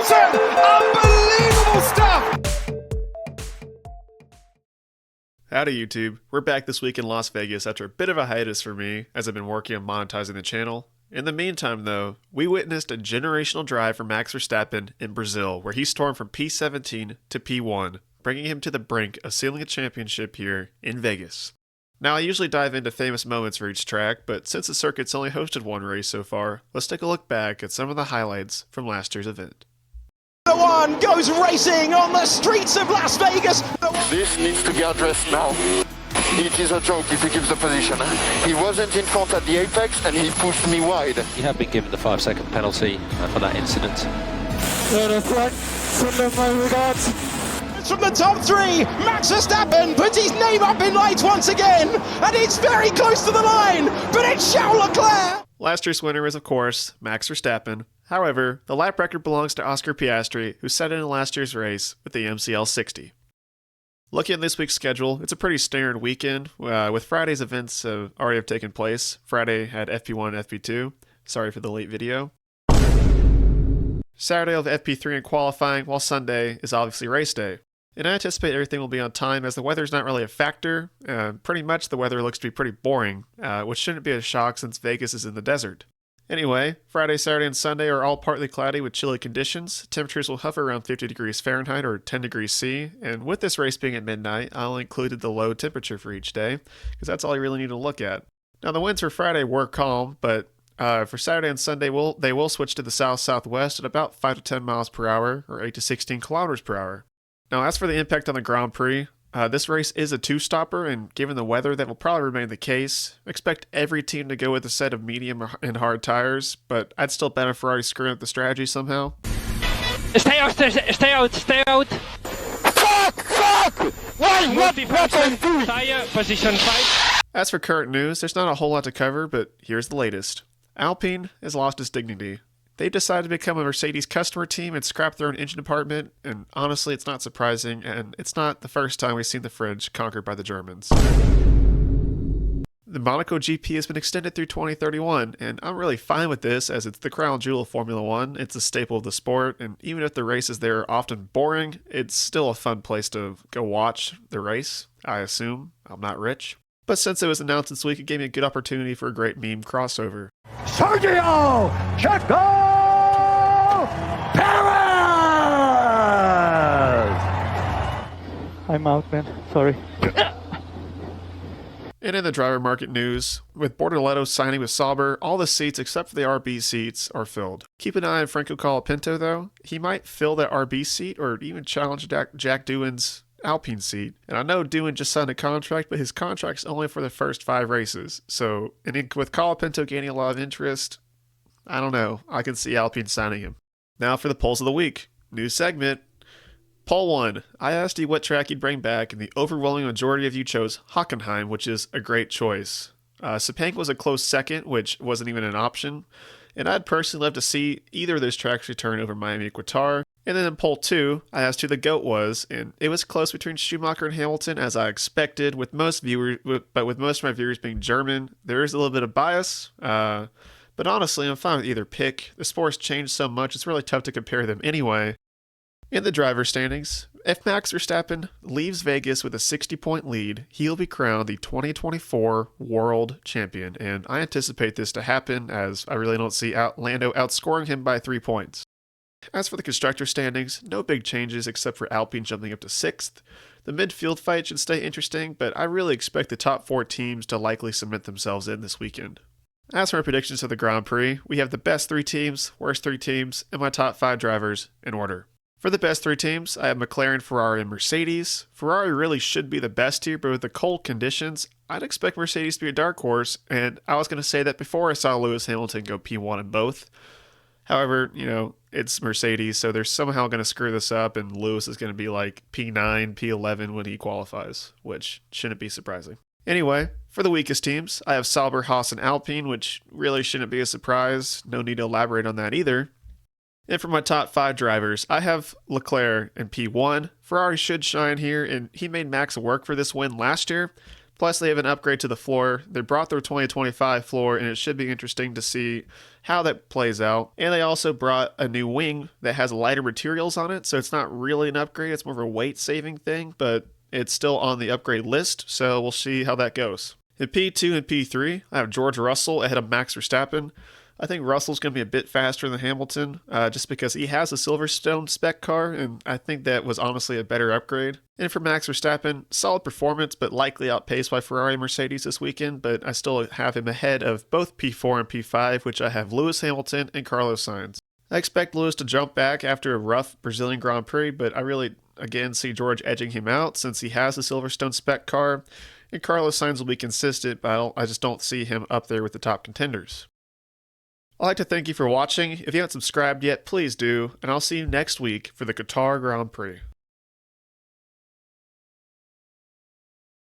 Hamilton! Unbelievable stuff! Howdy YouTube, we're back this week in Las Vegas after a bit of a hiatus for me as I've been working on monetizing the channel. In the meantime though, we witnessed a generational drive for Max Verstappen in Brazil where he stormed from P17 to P1, bringing him to the brink of sealing a championship here in Vegas. Now I usually dive into famous moments for each track, but since the circuit's only hosted one race so far, let's take a look back at some of the highlights from last year's event. The one goes racing on the streets of Las Vegas. This needs to be addressed now. It is a joke if he gives the position. He wasn't in front at the apex and he pushed me wide. You have been given the 5-second penalty for that incident. From the top three, Max Verstappen puts his name up in lights once again, and it's very close to the line, but it's Charles Leclerc. Last year's winner is, of course, Max Verstappen. However, the lap record belongs to Oscar Piastri, who set it in last year's race with the MCL 60. Looking at this week's schedule, it's a pretty standard weekend, with Friday's events already have taken place. Friday had FP1 and FP2. Sorry for the late video. Saturday will have FP3 in qualifying, while Sunday is obviously race day. And I anticipate everything will be on time as the weather's not really a factor. Pretty much the weather looks to be pretty boring, which shouldn't be a shock since Vegas is in the desert. Anyway, Friday, Saturday, and Sunday are all partly cloudy with chilly conditions. Temperatures will hover around 50 degrees Fahrenheit or 10 degrees C. And with this race being at midnight, I only included the low temperature for each day, because that's all you really need to look at. Now the winds for Friday were calm, but for Saturday and Sunday, they will switch to the south-southwest at about 5 to 10 miles per hour or 8 to 16 kilometers per hour. Now, as for the impact on the Grand Prix, this race is a two-stopper, and given the weather, that will probably remain the case. Expect every team to go with a set of medium and hard tires, but I'd still bet on Ferrari screwing up the strategy somehow. Stay out! Fuck! Why? What I'm doing? Tire, position 5. As for current news, there's not a whole lot to cover, but here's the latest. Alpine has lost its dignity. They decided to become a Mercedes customer team and scrap their own engine department, and honestly, it's not surprising, and it's not the first time we've seen the French conquered by the Germans. The Monaco GP has been extended through 2031, and I'm really fine with this as it's the crown jewel of Formula One. It's a staple of the sport, and even if the races there are often boring, it's still a fun place to go watch the race, I assume. I'm not rich. But since it was announced this week, it gave me a good opportunity for a great meme crossover. Sergio Checo Perez! I'm out, man. Sorry. And in the driver market news, with Bortoleto signing with Sauber, all the seats except for the RB seats are filled. Keep an eye on Franco Colapinto though. He might fill that RB seat or even challenge Jack Doohan's Alpine seat. And I know Doohan just signed a contract, but his contract's only for the first 5 races. So, with Colapinto gaining a lot of interest, I don't know. I can see Alpine signing him. Now for the polls of the week. New segment. Poll 1. I asked you what track you'd bring back, and the overwhelming majority of you chose Hockenheim, which is a great choice. Sepang was a close second, which wasn't even an option. And I'd personally love to see either of those tracks return over Miami Qatar. And then in poll 2, I asked who the GOAT was, and it was close between Schumacher and Hamilton, as I expected, with most of my viewers being German. There is a little bit of bias, but honestly, I'm fine with either pick. The sport's changed so much, it's really tough to compare them anyway. In the driver standings, if Max Verstappen leaves Vegas with a 60-point lead, he'll be crowned the 2024 World Champion, and I anticipate this to happen as I really don't see Lando outscoring him by 3 points. As for the constructor standings, no big changes except for Alpine jumping up to 6th. The midfield fight should stay interesting, but I really expect the top 4 teams to likely cement themselves in this weekend. As for my predictions for the Grand Prix, we have the best 3 teams, worst 3 teams, and my top 5 drivers in order. For the best 3 teams, I have McLaren, Ferrari, and Mercedes. Ferrari really should be the best here, but with the cold conditions, I'd expect Mercedes to be a dark horse, and I was going to say that before I saw Lewis Hamilton go P1 in both. However, it's Mercedes, so they're somehow going to screw this up, and Lewis is going to be like P9, P11 when he qualifies, which shouldn't be surprising. Anyway, for the weakest teams, I have Sauber, Haas, and Alpine, which really shouldn't be a surprise. No need to elaborate on that either. And for my top 5 drivers, I have Leclerc in P1. Ferrari should shine here, and he made Max work for this win last year. Plus, they have an upgrade to the floor. They brought their 2025 floor, and it should be interesting to see how that plays out. And they also brought a new wing that has lighter materials on it, so it's not really an upgrade. It's more of a weight-saving thing, but it's still on the upgrade list, so we'll see how that goes. In P2 and P3, I have George Russell ahead of Max Verstappen. I think Russell's going to be a bit faster than Hamilton, just because he has a Silverstone spec car, and I think that was honestly a better upgrade. And for Max Verstappen, solid performance, but likely outpaced by Ferrari and Mercedes this weekend, but I still have him ahead of both P4 and P5, which I have Lewis Hamilton and Carlos Sainz. I expect Lewis to jump back after a rough Brazilian Grand Prix, but I really, again, see George edging him out since he has a Silverstone spec car, and Carlos Sainz will be consistent, but I just don't see him up there with the top contenders. I'd like to thank you for watching. If you haven't subscribed yet, please do, and I'll see you next week for the Qatar Grand Prix.